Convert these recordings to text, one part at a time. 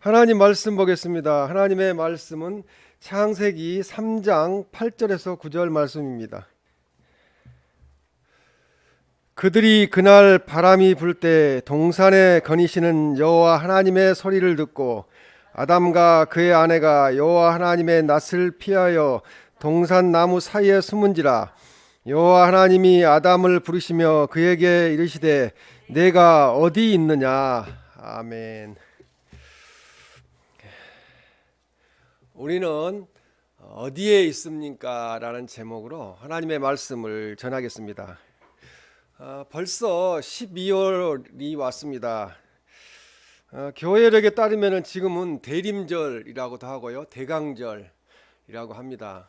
하나님 말씀 보겠습니다. 하나님의 말씀은 창세기 3장 8절에서 9절 말씀입니다. 그들이 그날 바람이 불 때 동산에 거니시는 여호와 하나님의 소리를 듣고 아담과 그의 아내가 여호와 하나님의 낯을 피하여 동산 나무 사이에 숨은지라. 여호와 하나님이 아담을 부르시며 그에게 이르시되 내가 어디 있느냐. 아멘. 우리는 어디에 있습니까? 라는 제목으로 하나님의 말씀을 전하겠습니다. 벌써 12월이 왔습니다. 교회력에 따르면 지금은 대림절이라고도 하고요, 대강절이라고 합니다.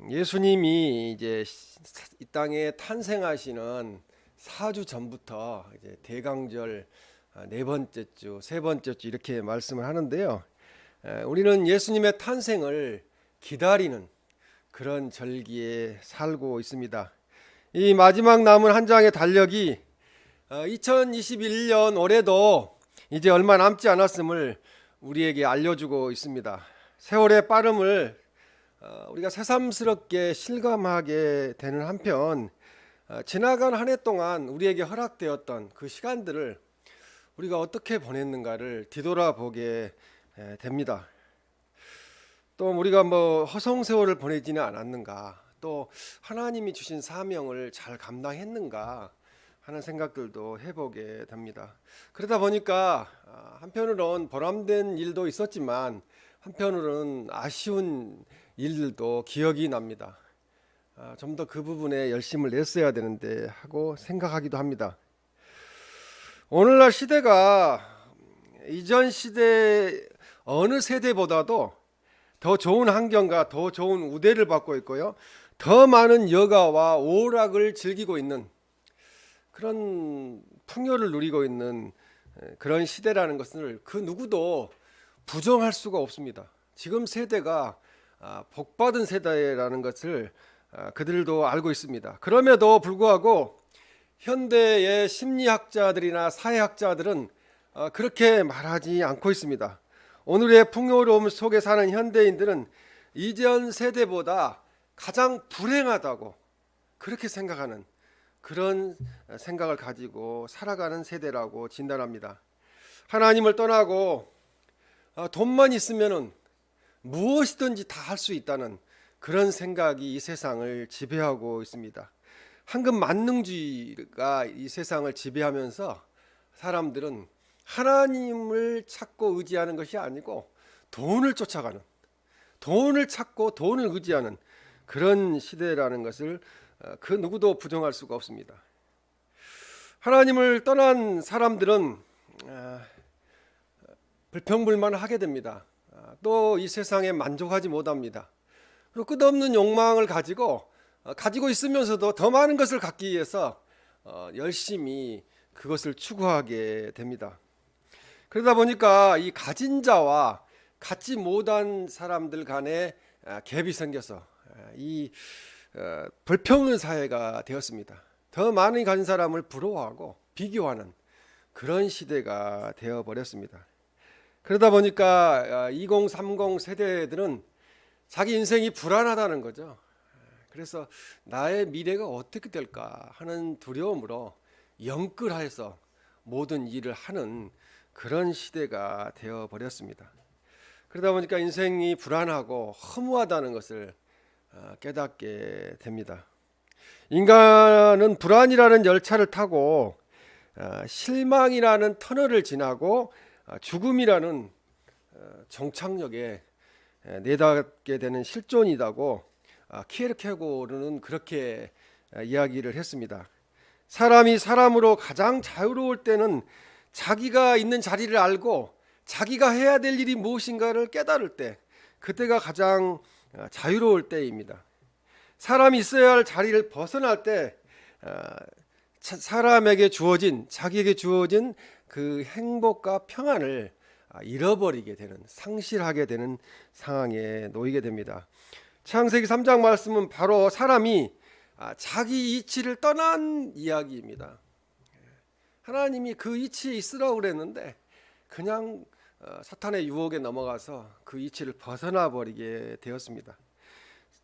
예수님이 이제 이 땅에 탄생하시는 4주 전부터 이제 대강절 네 번째 주, 세 번째 주 이렇게 말씀을 하는데요. 우리는 예수님의 탄생을 기다리는 그런 절기에 살고 있습니다. 이 마지막 남은 한 장의 달력이 2021년 올해도 이제 얼마 남지 않았음을 우리에게 알려주고 있습니다. 세월의 빠름을 우리가 새삼스럽게 실감하게 되는 한편, 지나간 한 해 동안 우리에게 허락되었던 그 시간들을 우리가 어떻게 보냈는가를 뒤돌아보게 됩니다. 또 우리가 허송세월을 보내지는 않았는가, 또 하나님이 주신 사명을 잘 감당했는가 하는 생각들도 해보게 됩니다. 그러다 보니까 한편으로는 보람된 일도 있었지만 한편으로는 아쉬운 일들도 기억이 납니다. 좀 더 그 부분에 열심을 냈어야 되는데 하고 생각하기도 합니다. 오늘날 시대가 이전 시대 어느 세대보다도 더 좋은 환경과 더 좋은 우대를 받고 있고요, 더 많은 여가와 오락을 즐기고 있는 그런 풍요를 누리고 있는 그런 시대라는 것을 그 누구도 부정할 수가 없습니다. 지금 세대가 복받은 세대라는 것을 그들도 알고 있습니다. 그럼에도 불구하고 현대의 심리학자들이나 사회학자들은 그렇게 말하지 않고 있습니다. 오늘의 풍요로움 속에 사는 현대인들은 이전 세대보다 가장 불행하다고 그렇게 생각하는 그런 생각을 가지고 살아가는 세대라고 진단합니다. 하나님을 떠나고 돈만 있으면은 무엇이든지 다 할 수 있다는 그런 생각이 이 세상을 지배하고 있습니다. 황금 만능주의가 이 세상을 지배하면서 사람들은 하나님을 찾고 의지하는 것이 아니고 돈을 쫓아가는, 돈을 찾고 돈을 의지하는 그런 시대라는 것을 그 누구도 부정할 수가 없습니다. 하나님을 떠난 사람들은 불평불만하게 됩니다. 또 이 세상에 만족하지 못합니다. 그리고 끝없는 욕망을 가지고 있으면서도 더 많은 것을 갖기 위해서 열심히 그것을 추구하게 됩니다. 그러다 보니까 이 가진 자와 갖지 못한 사람들 간에 갭이 생겨서 이 불평의 사회가 되었습니다. 더 많이 가진 사람을 부러워하고 비교하는 그런 시대가 되어버렸습니다. 그러다 보니까 2030 세대들은 자기 인생이 불안하다는 거죠. 그래서 나의 미래가 어떻게 될까 하는 두려움으로 영끌해서 모든 일을 하는 그런 시대가 되어버렸습니다. 그러다 보니까 인생이 불안하고 허무하다는 것을 깨닫게 됩니다. 인간은 불안이라는 열차를 타고 실망이라는 터널을 지나고 죽음이라는 정착역에 내닫게 되는 실존이라고 키에르케고르는 그렇게 이야기를 했습니다. 사람이 사람으로 가장 자유로울 때는 자기가 있는 자리를 알고 자기가 해야 될 일이 무엇인가를 깨달을 때, 그때가 가장 자유로울 때입니다. 사람이 있어야 할 자리를 벗어날 때 사람에게 주어진, 자기에게 주어진 그 행복과 평안을 잃어버리게 되는, 상실하게 되는 상황에 놓이게 됩니다. 창세기 3장 말씀은 바로 사람이 자기 이치를 떠난 이야기입니다. 하나님이 그 이치에 있으라고 그랬는데 그냥 사탄의 유혹에 넘어가서 그 이치를 벗어나 버리게 되었습니다.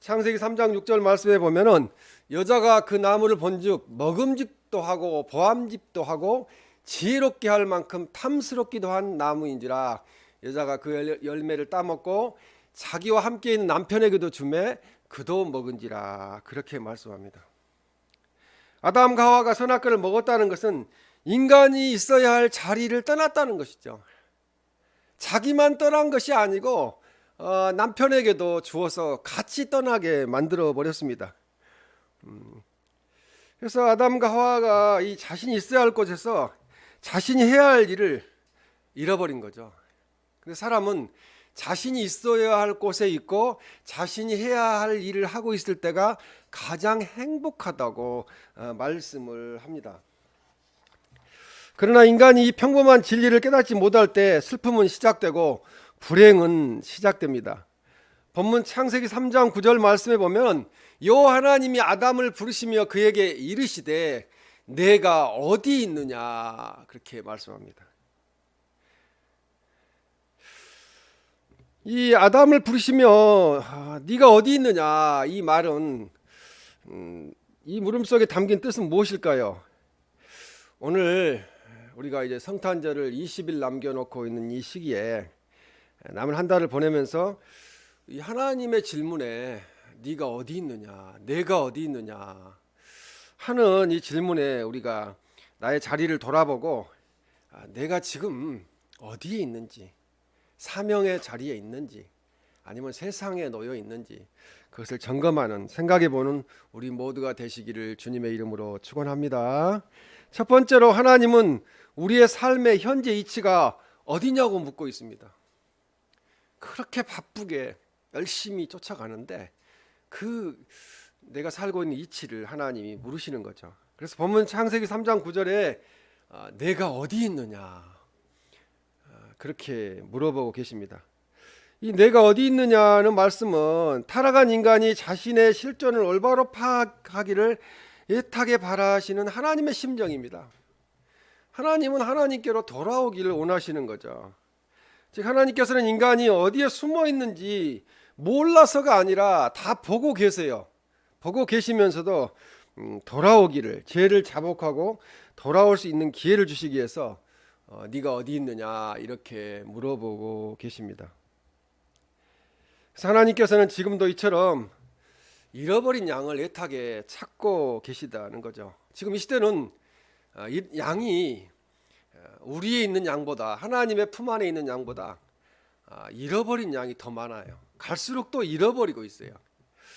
창세기 3장 6절 말씀에 보면은 여자가 그 나무를 본즉 먹음직도 하고 보암직도 하고 지혜롭게 할 만큼 탐스럽기도 한 나무인지라 여자가 그 열매를 따먹고 자기와 함께 있는 남편에게도 주매 그도 먹은지라 그렇게 말씀합니다. 아담과 하와가 선악과를 먹었다는 것은 인간이 있어야 할 자리를 떠났다는 것이죠. 자기만 떠난 것이 아니고 남편에게도 주어서 같이 떠나게 만들어 버렸습니다. 그래서 아담과 하와가 이 자신이 있어야 할 곳에서 자신이 해야 할 일을 잃어버린 거죠. 근데 사람은 자신이 있어야 할 곳에 있고 자신이 해야 할 일을 하고 있을 때가 가장 행복하다고 말씀을 합니다. 그러나 인간이 이 평범한 진리를 깨닫지 못할 때 슬픔은 시작되고 불행은 시작됩니다. 본문 창세기 3장 9절 말씀에 보면 여호와 하나님이 아담을 부르시며 그에게 이르시되 내가 어디 있느냐 그렇게 말씀합니다. 이 아담을 부르시며 네가 어디 있느냐 이 말은 이 물음 속에 담긴 뜻은 무엇일까요? 오늘 우리가 이제 성탄절을 20일 남겨놓고 있는 이 시기에 남은 한 달을 보내면서 이 하나님의 질문에 네가 어디 있느냐, 내가 어디 있느냐 하는 이 질문에 우리가 나의 자리를 돌아보고 내가 지금 어디에 있는지, 사명의 자리에 있는지 아니면 세상에 놓여 있는지 그것을 점검하는 생각해보는 우리 모두가 되시기를 주님의 이름으로 축원합니다. 첫 번째로 하나님은 우리의 삶의 현재 이치가 어디냐고 묻고 있습니다. 그렇게 바쁘게 열심히 쫓아가는데 그 내가 살고 있는 이치를 하나님이 물으시는 거죠. 그래서 본문 창세기 3장 9절에 내가 어디 있느냐 그렇게 물어보고 계십니다. 이 내가 어디 있느냐는 말씀은 타락한 인간이 자신의 실존을 올바로 파악하기를 애타게 바라시는 하나님의 심정입니다. 하나님은 하나님께로 돌아오기를 원하시는 거죠. 즉 하나님께서는 인간이 어디에 숨어 있는지 몰라서가 아니라 다 보고 계세요. 보고 계시면서도 돌아오기를, 죄를 자복하고 돌아올 수 있는 기회를 주시기 위해서 네가 어디 있느냐 이렇게 물어보고 계십니다. 그래서 하나님께서는 지금도 이처럼 잃어버린 양을 애타게 찾고 계시다는 거죠. 지금 이 시대는 이 양이 우리에 있는 양보다, 하나님의 품 안에 있는 양보다 잃어버린 양이 더 많아요. 갈수록 또 잃어버리고 있어요.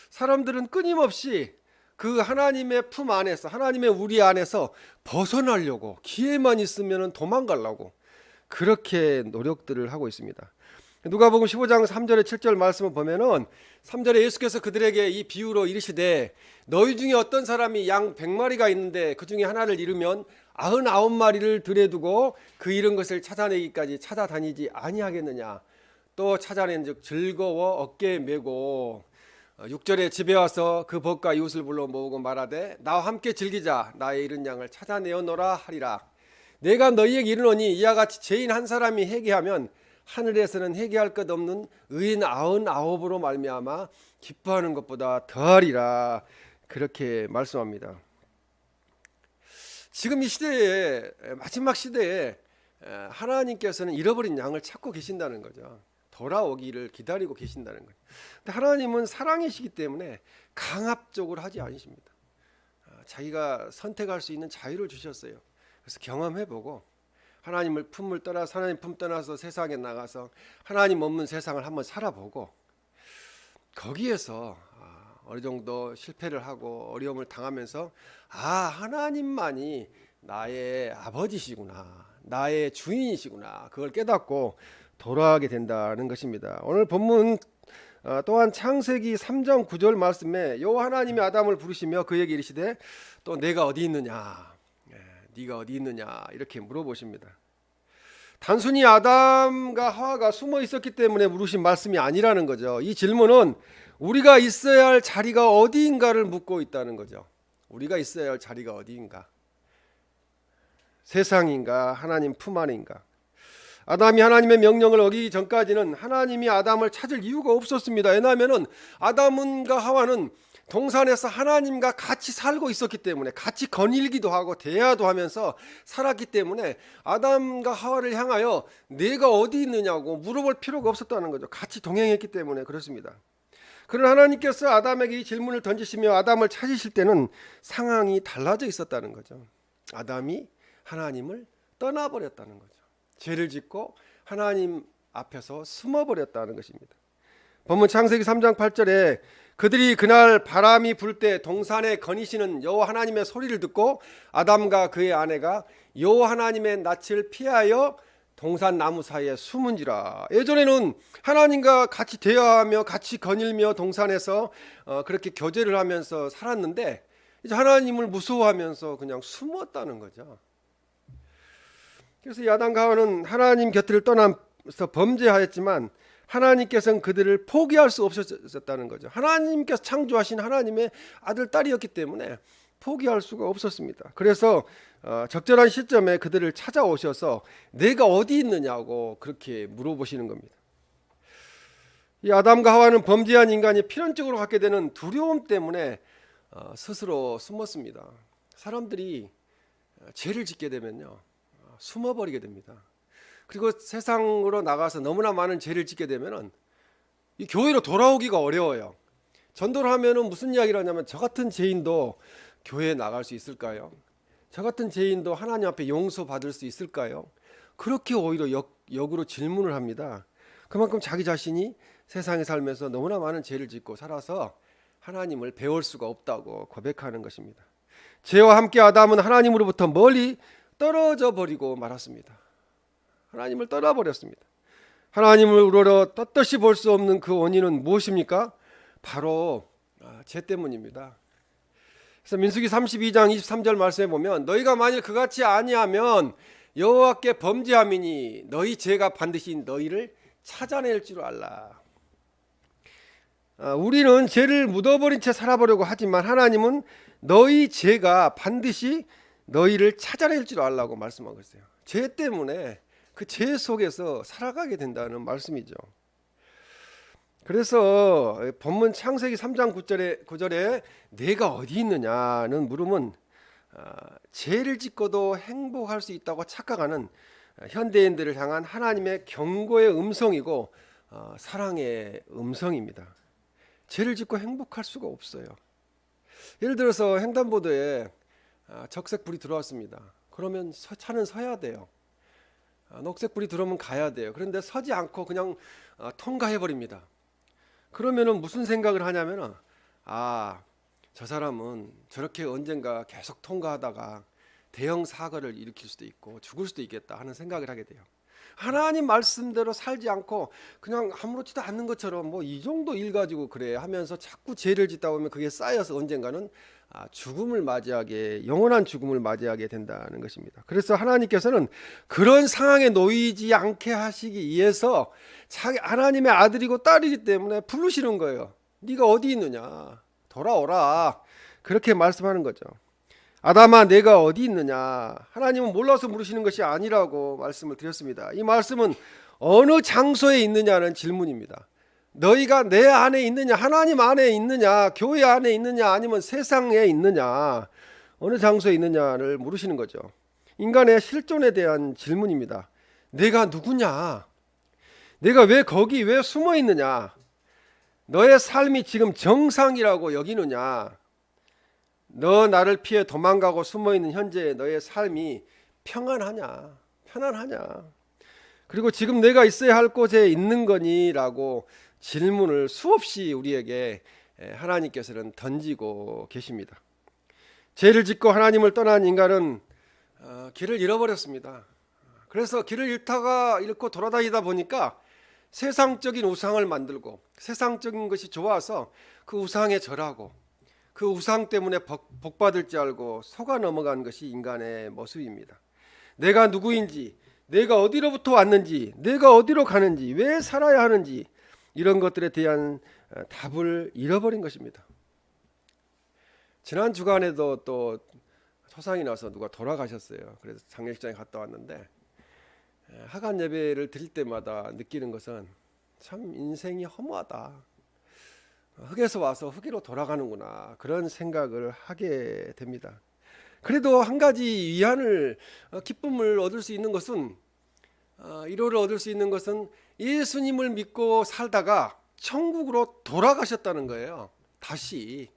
사람들은 끊임없이 그 하나님의 품 안에서, 하나님의 우리 안에서 벗어나려고, 기회만 있으면 도망가려고 그렇게 노력들을 하고 있습니다. 누가복음 15장 3절에 7절 말씀을 보면은 3절에 예수께서 그들에게 이 비유로 이르시되 너희 중에 어떤 사람이 양 100마리가 있는데 그 중에 하나를 잃으면 99마리를 들에 두고 그 잃은 것을 찾아내기까지 찾아다니지 아니하겠느냐. 또 찾아낸즉 즐거워 어깨에 메고 6절에 집에 와서 그 벗과 이웃을 불러 모으고 말하되 나와 함께 즐기자. 나의 잃은 양을 찾아내어노라 하리라. 내가 너희에게 이르노니 이와 같이 죄인 한 사람이 회개하면 하늘에서는 회개할 것 없는 의인 99으로 말미암아 기뻐하는 것보다 더하리라 그렇게 말씀합니다. 지금 이 시대에, 마지막 시대에 하나님께서는 잃어버린 양을 찾고 계신다는 거죠. 돌아오기를 기다리고 계신다는 거예요. 근데 하나님은 사랑이시기 때문에 강압적으로 하지 않으십니다. 자기가 선택할 수 있는 자유를 주셨어요. 그래서 경험해보고 하나님을 품을 떠나서, 하나님 품 떠나서 세상에 나가서 하나님 없는 세상을 한번 살아보고 거기에서 어느 정도 실패를 하고 어려움을 당하면서 하나님만이 나의 아버지시구나, 나의 주인이시구나, 그걸 깨닫고 돌아가게 된다는 것입니다. 오늘 본문 또한 창세기 3장 9절 말씀에 여호와 하나님이 아담을 부르시며 그에게 이르시되 또 내가 어디 있느냐, 네가 어디 있느냐 이렇게 물어보십니다. 단순히 아담과 하와가 숨어 있었기 때문에 물으신 말씀이 아니라는 거죠. 이 질문은 우리가 있어야 할 자리가 어디인가를 묻고 있다는 거죠. 우리가 있어야 할 자리가 어디인가? 세상인가? 하나님 품 안인가? 아담이 하나님의 명령을 어기기 전까지는 하나님이 아담을 찾을 이유가 없었습니다. 왜냐하면 아담과 하와는 동산에서 하나님과 같이 살고 있었기 때문에, 같이 거닐기도 하고 대화도 하면서 살았기 때문에 아담과 하와를 향하여 내가 어디 있느냐고 물어볼 필요가 없었다는 거죠. 같이 동행했기 때문에 그렇습니다. 그러나 하나님께서 아담에게 이 질문을 던지시며 아담을 찾으실 때는 상황이 달라져 있었다는 거죠. 아담이 하나님을 떠나버렸다는 거죠. 죄를 짓고 하나님 앞에서 숨어버렸다는 것입니다. 본문 창세기 3장 8절에 그들이 그날 바람이 불 때 동산에 거니시는 여호와 하나님의 소리를 듣고 아담과 그의 아내가 여호와 하나님의 낯을 피하여 동산 나무 사이에 숨은지라. 예전에는 하나님과 같이 대화하며 같이 거닐며 동산에서 그렇게 교제를 하면서 살았는데 이제 하나님을 무서워하면서 그냥 숨었다는 거죠. 그래서 이 아담과 하와는 하나님 곁을 떠나서 범죄하였지만 하나님께서는 그들을 포기할 수 없었다는 거죠. 하나님께서 창조하신 하나님의 아들 딸이었기 때문에 포기할 수가 없었습니다. 그래서 적절한 시점에 그들을 찾아오셔서 내가 어디 있느냐고 그렇게 물어보시는 겁니다. 이 아담과 하와는 범죄한 인간이 필연적으로 갖게 되는 두려움 때문에 스스로 숨었습니다. 사람들이 죄를 짓게 되면요, 숨어버리게 됩니다. 그리고 세상으로 나가서 너무나 많은 죄를 짓게 되면은 이 교회로 돌아오기가 어려워요. 전도를 하면은 무슨 이야기를 하냐면 저 같은 죄인도 교회에 나갈 수 있을까요? 저 같은 죄인도 하나님 앞에 용서받을 수 있을까요? 그렇게 오히려 역으로 질문을 합니다. 그만큼 자기 자신이 세상에 살면서 너무나 많은 죄를 짓고 살아서 하나님을 배울 수가 없다고 고백하는 것입니다. 죄와 함께 아담은 하나님으로부터 멀리 떨어져 버리고 말았습니다. 하나님을 떠나버렸습니다. 하나님을 우러러 떳떳이 볼 수 없는 그 원인은 무엇입니까? 바로 죄 때문입니다. 그래서 민수기 32장 23절 말씀에 보면 너희가 만일 그같이 아니하면 여호와께 범죄함이니 너희 죄가 반드시 너희를 찾아낼 줄 알라. 우리는 죄를 묻어버린 채 살아보려고 하지만 하나님은 너희 죄가 반드시 너희를 찾아낼 줄 알라고 말씀하고 있어요. 죄 때문에 그 죄 속에서 살아가게 된다는 말씀이죠. 그래서 본문 창세기 3장 9절에 내가 어디 있느냐는 물음은 죄를 짓고도 행복할 수 있다고 착각하는 현대인들을 향한 하나님의 경고의 음성이고 사랑의 음성입니다. 죄를 짓고 행복할 수가 없어요. 예를 들어서 횡단보도에 적색불이 들어왔습니다. 그러면 차는 서야 돼요. 녹색불이 들어오면 가야 돼요. 그런데 서지 않고 그냥 통과해 버립니다. 그러면은 무슨 생각을 하냐면은 저 사람은 저렇게 언젠가 계속 통과하다가 대형 사고를 일으킬 수도 있고 죽을 수도 있겠다 하는 생각을 하게 돼요. 하나님 말씀대로 살지 않고 그냥 아무렇지도 않는 것처럼 뭐 이 정도 일 가지고 그래 하면서 자꾸 죄를 짓다 보면 그게 쌓여서 언젠가는 죽음을 맞이하게, 영원한 죽음을 맞이하게 된다는 것입니다. 그래서 하나님께서는 그런 상황에 놓이지 않게 하시기 위해서 자기 하나님의 아들이고 딸이기 때문에 부르시는 거예요. 네가 어디 있느냐, 돌아오라, 그렇게 말씀하는 거죠. 아담아 내가 어디 있느냐, 하나님은 몰라서 물으시는 것이 아니라고 말씀을 드렸습니다. 이 말씀은 어느 장소에 있느냐는 질문입니다. 너희가 내 안에 있느냐, 하나님 안에 있느냐, 교회 안에 있느냐, 아니면 세상에 있느냐, 어느 장소에 있느냐를 물으시는 거죠. 인간의 실존에 대한 질문입니다. 내가 누구냐, 내가 왜 거기 왜 숨어 있느냐, 너의 삶이 지금 정상이라고 여기느냐, 너 나를 피해 도망가고 숨어있는 현재 너의 삶이 평안하냐, 편안하냐, 그리고 지금 내가 있어야 할 곳에 있는 거니? 라고 질문을 수없이 우리에게 하나님께서는 던지고 계십니다. 죄를 짓고 하나님을 떠난 인간은 길을 잃어버렸습니다. 그래서 길을 잃고 돌아다니다 보니까 세상적인 우상을 만들고 세상적인 것이 좋아서 그 우상에 절하고 그 우상 때문에 복받을 줄 알고 속아 넘어간 것이 인간의 모습입니다. 내가 누구인지, 내가 어디로부터 왔는지, 내가 어디로 가는지, 왜 살아야 하는지, 이런 것들에 대한 답을 잃어버린 것입니다. 지난 주간에도 또 초상이 나서 누가 돌아가셨어요. 그래서 장례식장에 갔다 왔는데 하간 예배를 드릴 때마다 느끼는 것은 참 인생이 허무하다. 흙에서 와서 흙으로 돌아가는구나. 그런 생각을 하게 됩니다. 그래도 한 가지 위안을 기쁨을 얻을 수 있는 것은 위로를 얻을 수 있는 것은 예수님을 믿고 살다가 천국으로 돌아가셨다는 거예요. 다시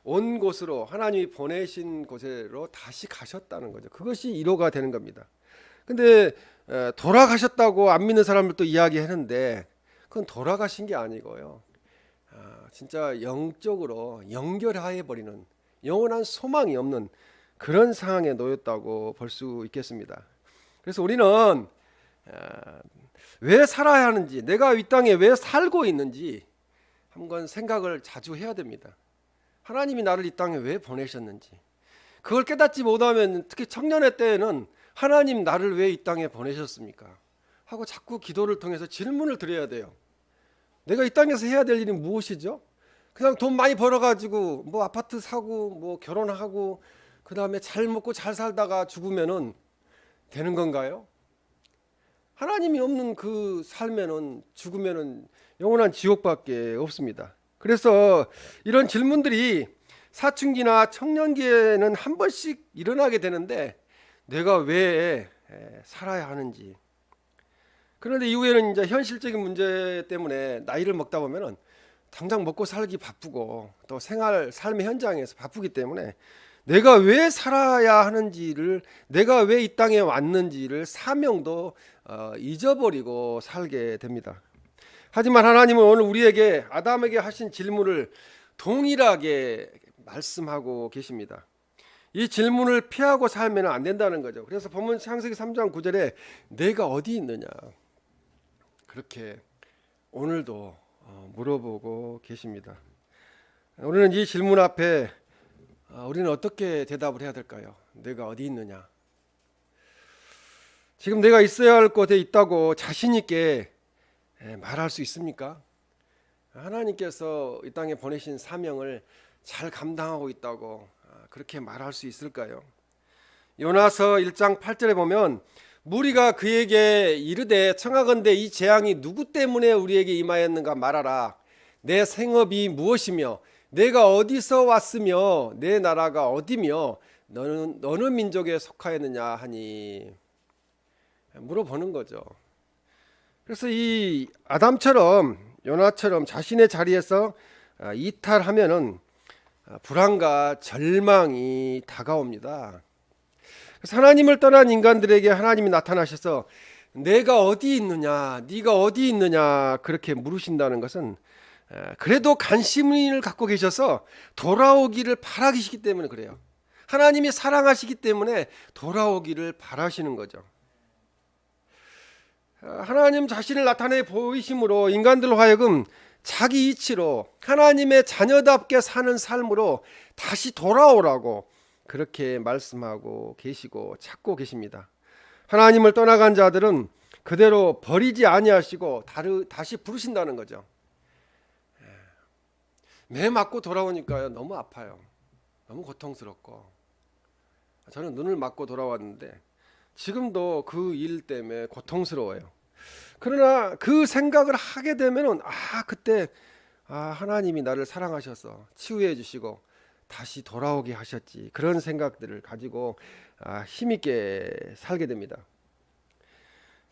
온 곳으로 하나님이 보내신 곳으로 다시 가셨다는 거죠. 그것이 위로가 되는 겁니다. 근데 돌아가셨다고 안 믿는 사람들도 이야기하는데 그건 돌아가신 게 아니고요. 진짜 영적으로 연결해 버리는 영원한 소망이 없는 그런 상황에 놓였다고 볼 수 있겠습니다. 그래서 우리는 왜 살아야 하는지, 내가 이 땅에 왜 살고 있는지 한번 생각을 자주 해야 됩니다. 하나님이 나를 이 땅에 왜 보내셨는지 그걸 깨닫지 못하면, 특히 청년의 때에는 하나님 나를 왜 이 땅에 보내셨습니까? 하고 자꾸 기도를 통해서 질문을 드려야 돼요. 내가 이 땅에서 해야 될 일이 무엇이죠? 그냥 돈 많이 벌어가지고 뭐 아파트 사고 뭐 결혼하고 그 다음에 잘 먹고 잘 살다가 죽으면은 되는 건가요? 하나님이 없는 그 삶에는 죽으면은 영원한 지옥밖에 없습니다. 그래서 이런 질문들이 사춘기나 청년기에는 한 번씩 일어나게 되는데 내가 왜 살아야 하는지. 그런데 이후에는 이제 현실적인 문제 때문에 나이를 먹다 보면은 당장 먹고 살기 바쁘고 또 삶의 현장에서 바쁘기 때문에 내가 왜 살아야 하는지를, 내가 왜 이 땅에 왔는지를 사명도 잊어버리고 살게 됩니다. 하지만 하나님은 오늘 우리에게 아담에게 하신 질문을 동일하게 말씀하고 계십니다. 이 질문을 피하고 살면 안 된다는 거죠. 그래서 본문 창세기 3장 9절에 내가 어디 있느냐 그렇게 오늘도 물어보고 계십니다. 우리는 이 질문 앞에 우리는 어떻게 대답을 해야 될까요? 내가 어디 있느냐? 지금 내가 있어야 할 곳에 있다고 자신 있게 말할 수 있습니까? 하나님께서 이 땅에 보내신 사명을 잘 감당하고 있다고 그렇게 말할 수 있을까요? 요나서 1장 8절에 보면 무리가 그에게 이르되 청하건대 이 재앙이 누구 때문에 우리에게 임하였는가 말하라. 내 생업이 무엇이며 내가 어디서 왔으며 내 나라가 어디며 너는 어느 민족에 속하였느냐 하니 물어보는 거죠. 그래서 이 아담처럼 요나처럼 자신의 자리에서 이탈하면은 불안과 절망이 다가옵니다. 그래서 하나님을 떠난 인간들에게 하나님이 나타나셔서 내가 어디 있느냐, 네가 어디 있느냐 그렇게 물으신다는 것은 그래도 관심을 갖고 계셔서 돌아오기를 바라시기 때문에 그래요. 하나님이 사랑하시기 때문에 돌아오기를 바라시는 거죠. 하나님 자신을 나타내 보이심으로 인간들로 하여금 자기 이치로 하나님의 자녀답게 사는 삶으로 다시 돌아오라고 그렇게 말씀하고 계시고 찾고 계십니다. 하나님을 떠나간 자들은 그대로 버리지 아니하시고 다시 부르신다는 거죠. 매 맞고 돌아오니까요 너무 아파요. 너무 고통스럽고. 저는 눈을 맞고 돌아왔는데 지금도 그 일 때문에 고통스러워요. 그러나 그 생각을 하게 되면은 그때 하나님이 나를 사랑하셔서 치유해 주시고 다시 돌아오게 하셨지, 그런 생각들을 가지고 힘있게 살게 됩니다.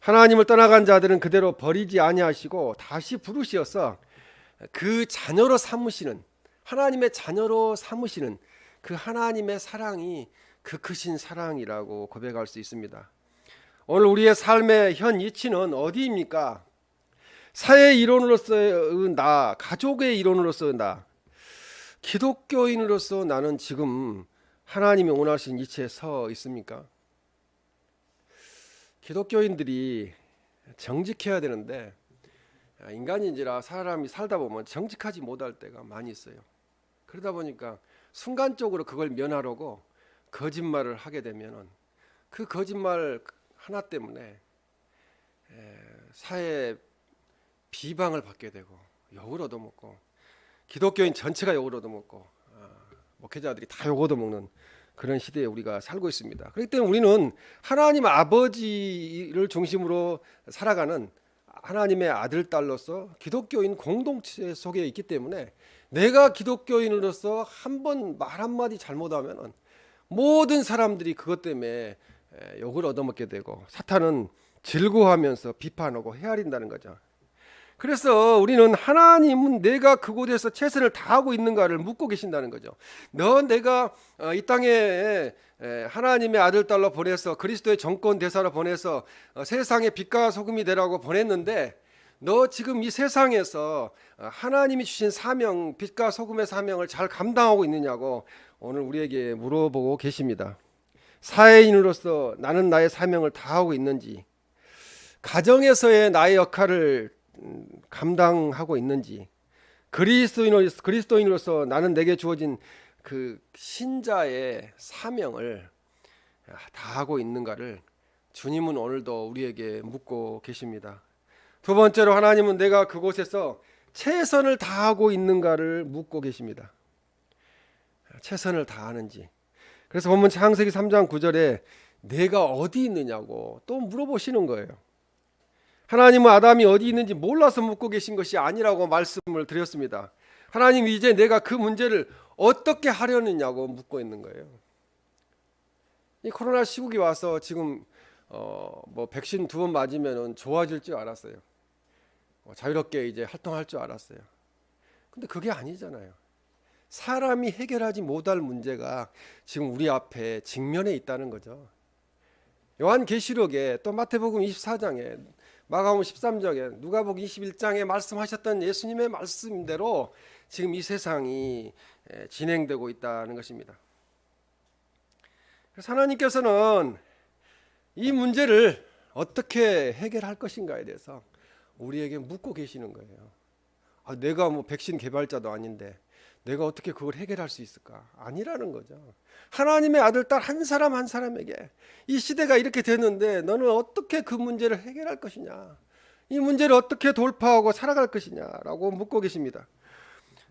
하나님을 떠나간 자들은 그대로 버리지 아니하시고 다시 부르시어서 그 자녀로 삼으시는, 하나님의 자녀로 삼으시는 그 하나님의 사랑이 그 크신 사랑이라고 고백할 수 있습니다. 오늘 우리의 삶의 현 이치는 어디입니까? 사회 이론으로서의 나, 가족의 이론으로서의 나, 기독교인으로서 나는 지금 하나님이 원하신 이치에 서 있습니까? 기독교인들이 정직해야 되는데 인간인지라 사람이 살다 보면 정직하지 못할 때가 많이 있어요. 그러다 보니까 순간적으로 그걸 면하려고 거짓말을 하게 되면은 그 거짓말 하나 때문에 사회 비방을 받게 되고 욕을 얻어먹고 기독교인 전체가 욕을 얻어먹고 목회자들이 다 욕 얻어먹는 그런 시대에 우리가 살고 있습니다. 그렇기 때문에 우리는 하나님 아버지를 중심으로 살아가는 하나님의 아들, 딸로서 기독교인 공동체 속에 있기 때문에 내가 기독교인으로서 한 번 말 한마디 잘못하면 모든 사람들이 그것 때문에 욕을 얻어먹게 되고 사탄은 즐거워하면서 비판하고 헤아린다는 거죠. 그래서 우리는 하나님은 내가 그곳에서 최선을 다하고 있는가를 묻고 계신다는 거죠. 내가 이 땅에 하나님의 아들 딸로 보내서 그리스도의 정권 대사로 보내서 세상의 빛과 소금이 되라고 보냈는데 너 지금 이 세상에서 하나님이 주신 사명, 빛과 소금의 사명을 잘 감당하고 있느냐고 오늘 우리에게 물어보고 계십니다. 사회인으로서 나는 나의 사명을 다하고 있는지, 가정에서의 나의 역할을 감당하고 있는지, 그리스도인으로서 나는 내게 주어진 그 신자의 사명을 다하고 있는가를 주님은 오늘도 우리에게 묻고 계십니다. 두 번째로 하나님은 내가 그곳에서 최선을 다하고 있는가를 묻고 계십니다. 최선을 다하는지. 그래서 본문 창세기 3장 9절에 내가 어디 있느냐고 또 물어보시는 거예요. 하나님은 아담이 어디 있는지 몰라서 묻고 계신 것이 아니라고 말씀을 드렸습니다. 하나님이 이제 내가 그 문제를 어떻게 하려느냐고 묻고 있는 거예요. 이 코로나 시국이 와서 지금 백신 2번 맞으면 좋아질 줄 알았어요. 자유롭게 이제 활동할 줄 알았어요. 근데 그게 아니잖아요. 사람이 해결하지 못할 문제가 지금 우리 앞에 직면해 있다는 거죠. 요한계시록에 또 마태복음 24장에 마가복음 13장에 누가복음 21장에 말씀하셨던 예수님의 말씀대로 지금 이 세상이 진행되고 있다는 것입니다. 그래서 하나님께서는 이 문제를 어떻게 해결할 것인가에 대해서 우리에게 묻고 계시는 거예요. 내가 백신 개발자도 아닌데 내가 어떻게 그걸 해결할 수 있을까? 아니라는 거죠. 하나님의 아들, 딸 한 사람 한 사람에게 이 시대가 이렇게 됐는데 너는 어떻게 그 문제를 해결할 것이냐? 이 문제를 어떻게 돌파하고 살아갈 것이냐라고 묻고 계십니다.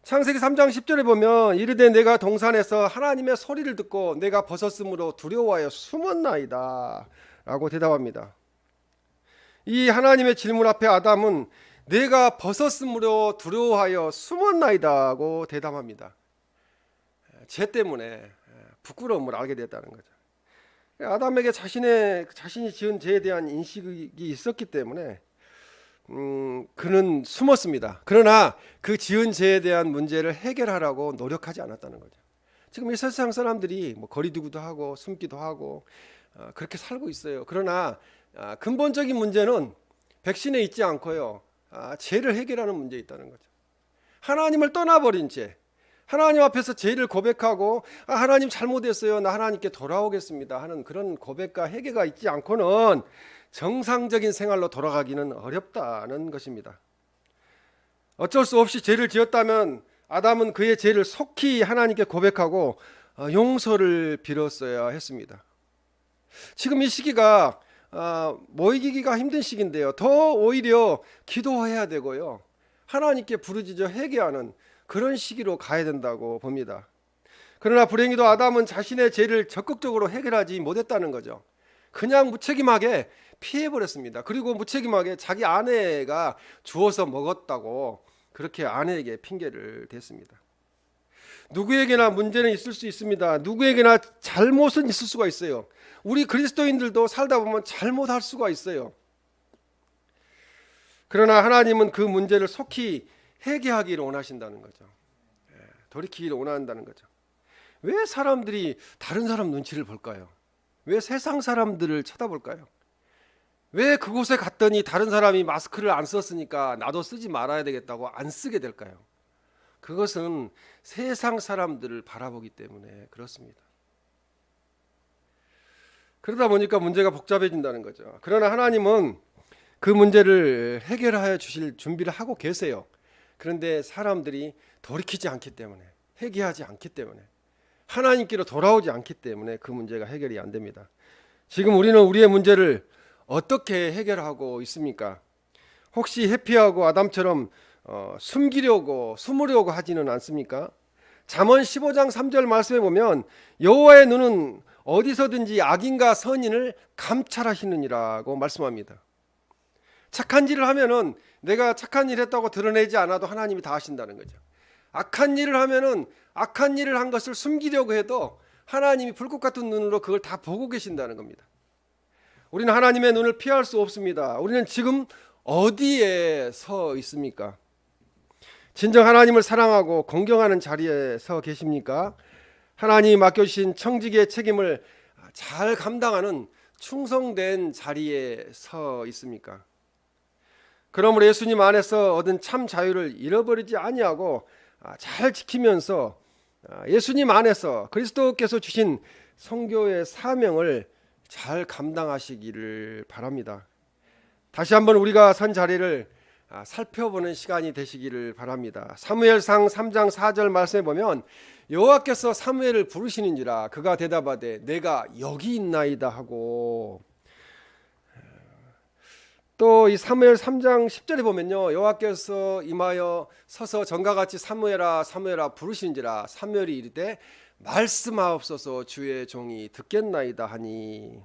창세기 3장 10절에 보면 이르되 내가 동산에서 하나님의 소리를 듣고 내가 벗었으므로 두려워하여 숨었나이다 라고 대답합니다. 이 하나님의 질문 앞에 아담은 내가 벗었으므로 두려워하여 숨었나이다고 대답합니다. 죄 때문에 부끄러움을 알게 됐다는 거죠. 아담에게 자신이 지은 죄에 대한 인식이 있었기 때문에 그는 숨었습니다. 그러나 그 지은 죄에 대한 문제를 해결하라고 노력하지 않았다는 거죠. 지금 이 세상 사람들이 거리두기도 하고 숨기도 하고 그렇게 살고 있어요. 그러나 근본적인 문제는 백신에 있지 않고요. 죄를 해결하는 문제에 있다는 거죠. 하나님을 떠나버린 죄, 하나님 앞에서 죄를 고백하고 하나님 잘못했어요, 나 하나님께 돌아오겠습니다 하는 그런 고백과 회개가 있지 않고는 정상적인 생활로 돌아가기는 어렵다는 것입니다. 어쩔 수 없이 죄를 지었다면 아담은 그의 죄를 속히 하나님께 고백하고 용서를 빌었어야 했습니다. 지금 이 시기가 모이기가 힘든 시기인데요. 더 오히려 기도해야 되고요. 하나님께 부르짖어 회개하는 그런 시기로 가야 된다고 봅니다. 그러나 불행히도 아담은 자신의 죄를 적극적으로 해결하지 못했다는 거죠. 그냥 무책임하게 피해버렸습니다. 그리고 무책임하게 자기 아내가 주워서 먹었다고 그렇게 아내에게 핑계를 댔습니다. 누구에게나 문제는 있을 수 있습니다. 누구에게나 잘못은 있을 수가 있어요. 우리 그리스도인들도 살다 보면 잘못할 수가 있어요. 그러나 하나님은 그 문제를 속히 회개하기를 원하신다는 거죠. 돌이키기를 원한다는 거죠. 왜 사람들이 다른 사람 눈치를 볼까요? 왜 세상 사람들을 쳐다볼까요? 왜 그곳에 갔더니 다른 사람이 마스크를 안 썼으니까 나도 쓰지 말아야 되겠다고 안 쓰게 될까요? 그것은 세상 사람들을 바라보기 때문에 그렇습니다. 그러다 보니까 문제가 복잡해진다는 거죠. 그러나 하나님은 그 문제를 해결하여 주실 준비를 하고 계세요. 그런데 사람들이 돌이키지 않기 때문에, 회개하지 않기 때문에, 하나님께로 돌아오지 않기 때문에 그 문제가 해결이 안 됩니다. 지금 우리는 우리의 문제를 어떻게 해결하고 있습니까? 혹시 회피하고 아담처럼 숨으려고 하지는 않습니까? 잠언 15장 3절 말씀에 보면 여호와의 눈은 어디서든지 악인과 선인을 감찰하시느니라고 말씀합니다. 착한 일을 하면은 내가 착한 일 했다고 드러내지 않아도 하나님이 다 하신다는 거죠. 악한 일을 하면은 악한 일을 한 것을 숨기려고 해도 하나님이 불꽃 같은 눈으로 그걸 다 보고 계신다는 겁니다. 우리는 하나님의 눈을 피할 수 없습니다. 우리는 지금 어디에 서 있습니까? 진정 하나님을 사랑하고 공경하는 자리에 서 계십니까? 하나님이 맡겨주신 청지기의 책임을 잘 감당하는 충성된 자리에 서 있습니까? 그러므로 예수님 안에서 얻은 참 자유를 잃어버리지 아니하고 잘 지키면서 예수님 안에서 그리스도께서 주신 선교의 사명을 잘 감당하시기를 바랍니다. 다시 한번 우리가 선 자리를 살펴보는 시간이 되시기를 바랍니다. 사무엘상 3장 4절 말씀에 보면 여호와께서 사무엘을 부르시는지라 그가 대답하되 내가 여기 있나이다 하고, 또 이 사무엘 3장 10절에 보면요 여호와께서 임하여 서서 전과 같이 사무엘아 사무엘아 부르시는지라 사무엘이 이르되 말씀하옵소서 주의 종이 듣겠나이다 하니.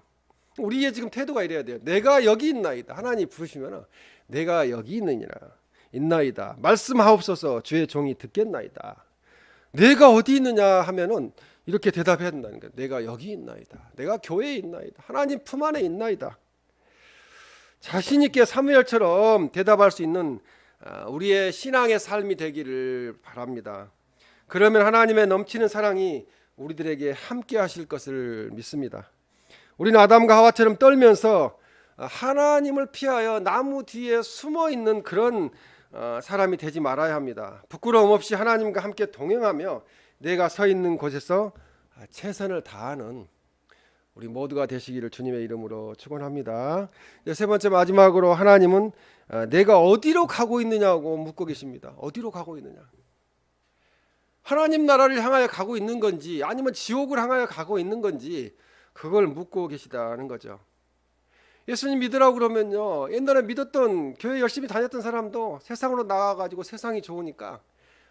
우리의 지금 태도가 이래야 돼요. 내가 여기 있나이다. 하나님 부르시면 내가 여기 있나이다. 말씀하옵소서 주의 종이 듣겠나이다. 내가 어디 있느냐 하면은 이렇게 대답해야 된다는 거예요. 내가 여기 있나이다. 내가 교회에 있나이다. 하나님 품 안에 있나이다. 자신 있게 사무엘처럼 대답할 수 있는 우리의 신앙의 삶이 되기를 바랍니다. 그러면 하나님의 넘치는 사랑이 우리들에게 함께 하실 것을 믿습니다. 우리는 아담과 하와처럼 떨면서 하나님을 피하여 나무 뒤에 숨어 있는 그런 사람이 되지 말아야 합니다. 부끄러움 없이 하나님과 함께 동행하며 내가 서 있는 곳에서 최선을 다하는 우리 모두가 되시기를 주님의 이름으로 축원합니다. 세 번째 마지막으로 하나님은 내가 어디로 가고 있느냐고 묻고 계십니다. 어디로 가고 있느냐? 하나님 나라를 향하여 가고 있는 건지 아니면 지옥을 향하여 가고 있는 건지 그걸 묻고 계시다는 거죠. 예수님 믿으라고 그러면요 옛날에 믿었던 교회 열심히 다녔던 사람도 세상으로 나가가지고 세상이 좋으니까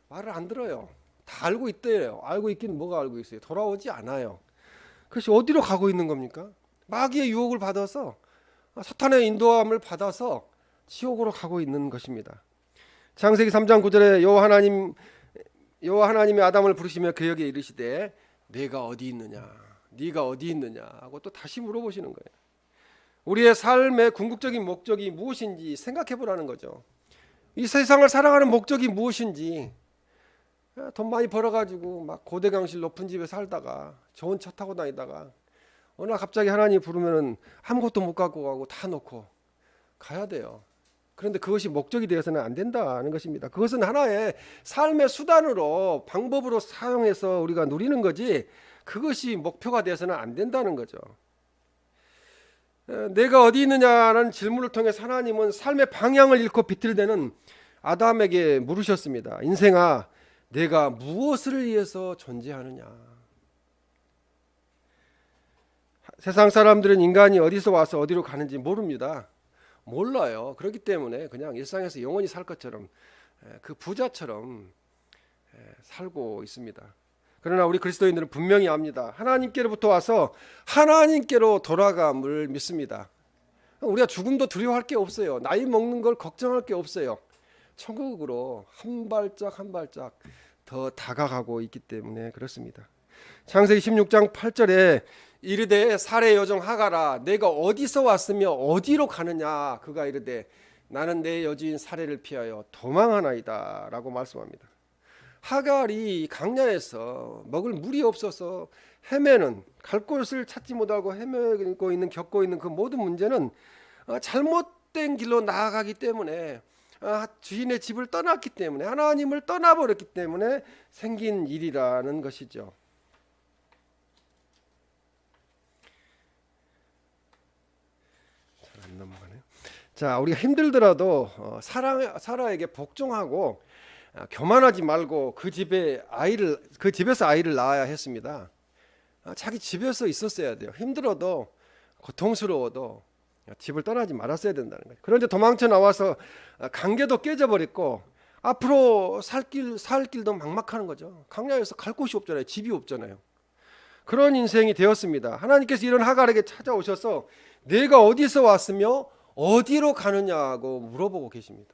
말을 안 들어요. 다 알고 있대요. 알고 있긴 뭐가 알고 있어요. 돌아오지 않아요. 그래서 어디로 가고 있는 겁니까? 마귀의 유혹을 받아서 사탄의 인도함을 받아서 지옥으로 가고 있는 것입니다. 창세기 3장 9절에 여호와 하나님이 아담을 부르시며 그에게 이르시되 내가 어디 있느냐 네가 어디 있느냐 하고 또 다시 물어보시는 거예요. 우리의 삶의 궁극적인 목적이 무엇인지 생각해 보라는 거죠. 이 세상을 살아가는 목적이 무엇인지, 돈 많이 벌어가지고 막 고대강실 높은 집에 살다가 좋은 차 타고 다니다가 어느 날 갑자기 하나님 부르면은 아무것도 못 갖고 가고 다 놓고 가야 돼요. 그런데 그것이 목적이 되어서는 안 된다는 것입니다. 그것은 하나의 삶의 수단으로 방법으로 사용해서 우리가 누리는 거지 그것이 목표가 되어서는 안 된다는 거죠. 내가 어디 있느냐라는 질문을 통해서 하나님은 삶의 방향을 잃고 비틀대는 아담에게 물으셨습니다. 인생아 내가 무엇을 위해서 존재하느냐. 세상 사람들은 인간이 어디서 와서 어디로 가는지 모릅니다. 몰라요. 그렇기 때문에 그냥 일상에서 영원히 살 것처럼 그 부자처럼 살고 있습니다. 그러나 우리 그리스도인들은 분명히 압니다. 하나님께로부터 와서 하나님께로 돌아감을 믿습니다. 우리가 죽음도 두려워할 게 없어요. 나이 먹는 걸 걱정할 게 없어요. 천국으로 한 발짝 한 발짝 더 다가가고 있기 때문에 그렇습니다. 창세기 16장 8절에 이르되 사례 여종 하가라 내가 어디서 왔으며 어디로 가느냐. 그가 이르되 나는 내 여주인 사례를 피하여 도망하나이다 라고 말씀합니다. 하갈이 강야에서 먹을 물이 없어서 헤매는, 갈 곳을 찾지 못하고 헤매고 있는, 겪고 있는 그 모든 문제는 잘못된 길로 나아가기 때문에, 주인의 집을 떠났기 때문에, 하나님을 떠나버렸기 때문에 생긴 일이라는 것이죠. 잘 안 넘어가네요. 자, 우리가 힘들더라도 사라에게 복종하고 교만하지 말고 그 집에서 아이를 낳아야 했습니다. 자기 집에서 있었어야 돼요. 힘들어도 고통스러워도 집을 떠나지 말았어야 된다는 거예요. 그런데 도망쳐 나와서 관계도 깨져버렸고 앞으로 살 길도 막막한 거죠. 광야에서 갈 곳이 없잖아요. 집이 없잖아요. 그런 인생이 되었습니다. 하나님께서 이런 하갈에게 찾아오셔서 내가 어디서 왔으며 어디로 가느냐고 물어보고 계십니다.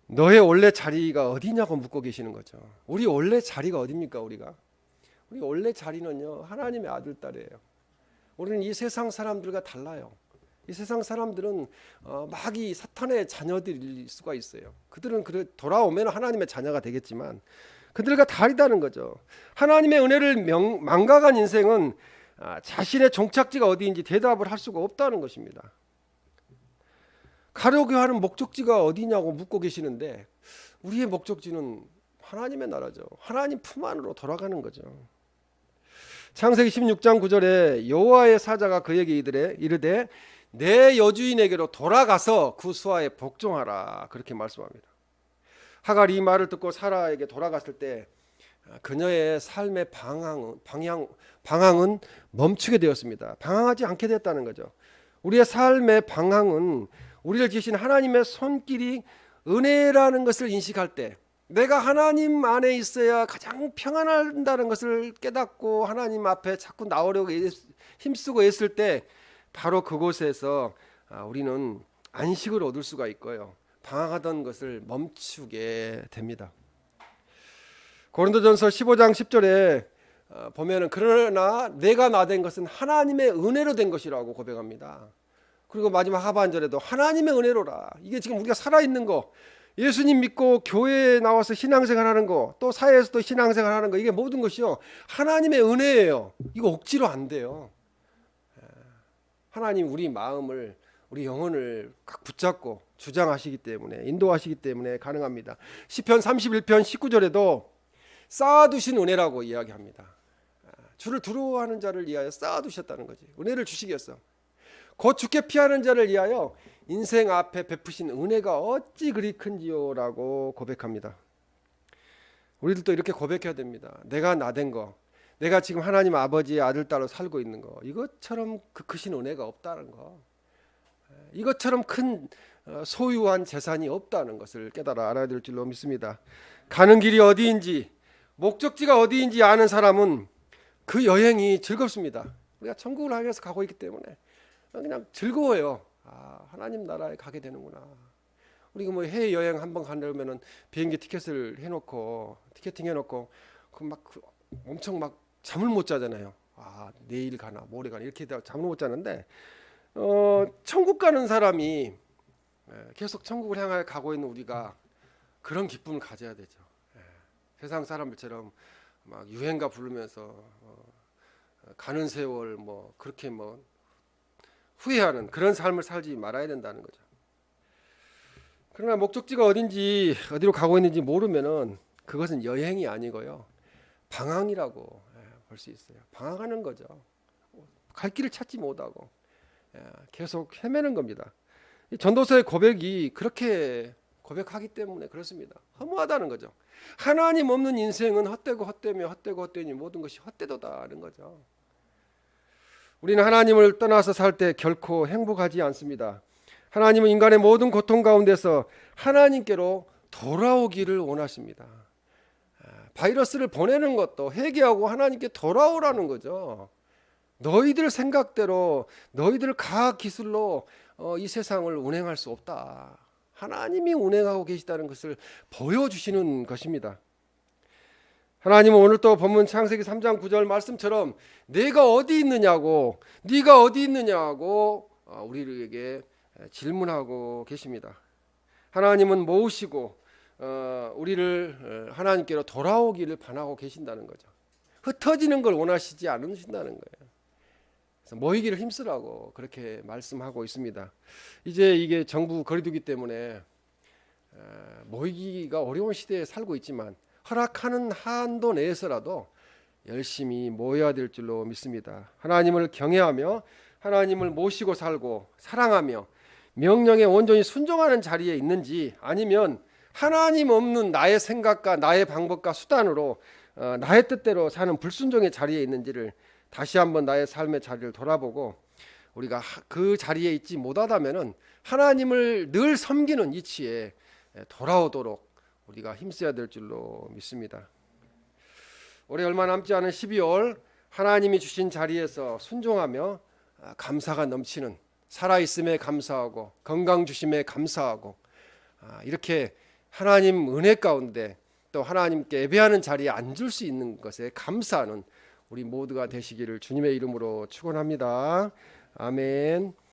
너의 원래 자리가 어디냐고 묻고 계시는 거죠. 우리 원래 자리가 어디입니까? 우리 원래 자리는요, 하나님의 아들 딸이에요. 우리는 이 세상 사람들과 달라요. 이 세상 사람들은 막 이 사탄의 자녀들일 수가 있어요. 그들은 돌아오면 하나님의 자녀가 되겠지만 그들과 다르다는 거죠. 하나님의 은혜를 망각한 인생은 자신의 종착지가 어디인지 대답을 할 수가 없다는 것입니다. 가려고 하는 목적지가 어디냐고 묻고 계시는데 우리의 목적지는 하나님의 나라죠. 하나님 품 안으로 돌아가는 거죠. 창세기 16장 9절에 여호와의 사자가 그에게 이르되 내 여주인에게로 돌아가서 그 수하에 복종하라, 그렇게 말씀합니다. 하갈이 이 말을 듣고 사라에게 돌아갔을 때 그녀의 삶의 방향은 멈추게 되었습니다. 방황하지 않게 됐다는 거죠. 우리의 삶의 방향은 우리를 지으신 하나님의 손길이 은혜라는 것을 인식할 때, 내가 하나님 안에 있어야 가장 평안한다는 것을 깨닫고 하나님 앞에 자꾸 나오려고 힘쓰고 애쓸 때 바로 그곳에서 우리는 안식을 얻을 수가 있고요, 방황하던 것을 멈추게 됩니다. 고린도전서 15장 10절에 보면은 그러나 내가 나 된 것은 하나님의 은혜로 된 것이라고 고백합니다. 그리고 마지막 하반절에도 하나님의 은혜로라. 이게 지금 우리가 살아있는 거, 예수님 믿고 교회에 나와서 신앙생활하는 거, 또 사회에서도 신앙생활하는 거, 이게 모든 것이요 하나님의 은혜예요. 이거 억지로 안 돼요. 하나님 우리 마음을, 우리 영혼을 각 붙잡고 주장하시기 때문에, 인도하시기 때문에 가능합니다. 시편 31편 19절에도 쌓아두신 은혜라고 이야기합니다. 주를 두려워하는 자를 위하여 쌓아두셨다는 거지. 은혜를 주시겠어. 곧 주께 피하는 자를 위하여 인생 앞에 베푸신 은혜가 어찌 그리 큰지요라고 고백합니다. 우리들도 이렇게 고백해야 됩니다. 내가 나 된 거, 내가 지금 하나님 아버지의 아들 딸로 살고 있는 거, 이것처럼 그 크신 은혜가 없다는 거, 이것처럼 큰 소유한 재산이 없다는 것을 깨달아 알아야 될 줄로 믿습니다. 가는 길이 어디인지, 목적지가 어디인지 아는 사람은 그 여행이 즐겁습니다. 우리가 천국을 향해서 가고 있기 때문에 그냥 즐거워요. 하나님 나라에 가게 되는구나. 우리가 뭐 해외 여행 한번 가려면은 비행기 티켓을 해놓고 티켓팅해놓고 엄청 막 잠을 못 자잖아요. 내일 가나 모레 가나 이렇게 잠을 못 자는데 천국 가는 사람이 계속 천국을 향해 가고 있는 우리가 그런 기쁨을 가져야 되죠. 세상 사람들처럼 막 유행가 부르면서 가는 세월 뭐 그렇게 뭐 후회하는 그런 삶을 살지 말아야 된다는 거죠. 그러나 목적지가 어딘지, 어디로 가고 있는지 모르면은 그것은 여행이 아니고요, 방황이라고 볼 수 있어요. 방황하는 거죠. 갈 길을 찾지 못하고 계속 헤매는 겁니다. 전도서의 고백이 그렇게 고백하기 때문에 그렇습니다. 허무하다는 거죠. 하나님 없는 인생은 헛되니 모든 것이 헛되도다는 거죠. 우리는 하나님을 떠나서 살 때 결코 행복하지 않습니다. 하나님은 인간의 모든 고통 가운데서 하나님께로 돌아오기를 원하십니다. 바이러스를 보내는 것도 회개하고 하나님께 돌아오라는 거죠. 너희들 생각대로, 너희들 과학 기술로 이 세상을 운행할 수 없다. 하나님이 운행하고 계시다는 것을 보여주시는 것입니다. 하나님은 오늘 또 본문 창세기 3장 9절 말씀처럼 내가 어디 있느냐고, 네가 어디 있느냐고 우리에게 질문하고 계십니다. 하나님은 모으시고 우리를 하나님께로 돌아오기를 바라고 계신다는 거죠. 흩어지는 걸 원하시지 않으신다는 거예요. 그래서 모이기를 힘쓰라고 그렇게 말씀하고 있습니다. 이제 이게 정부 거리두기 때문에 모이기가 어려운 시대에 살고 있지만 허락하는 한도 내에서라도 열심히 모여야 될 줄로 믿습니다. 하나님을 경외하며 하나님을 모시고 살고 사랑하며 명령에 온전히 순종하는 자리에 있는지, 아니면 하나님 없는 나의 생각과 나의 방법과 수단으로 나의 뜻대로 사는 불순종의 자리에 있는지를 다시 한번 나의 삶의 자리를 돌아보고 우리가 그 자리에 있지 못하다면은 하나님을 늘 섬기는 이치에 돌아오도록 우리가 힘써야 될 줄로 믿습니다. 올해 얼마 남지 않은 12월 하나님이 주신 자리에서 순종하며 감사가 넘치는, 살아있음에 감사하고 건강 주심에 감사하고, 이렇게 하나님 은혜 가운데 또 하나님께 예배하는 자리에 앉을 수 있는 것에 감사하는 우리 모두가 되시기를 주님의 이름으로 축원합니다. 아멘.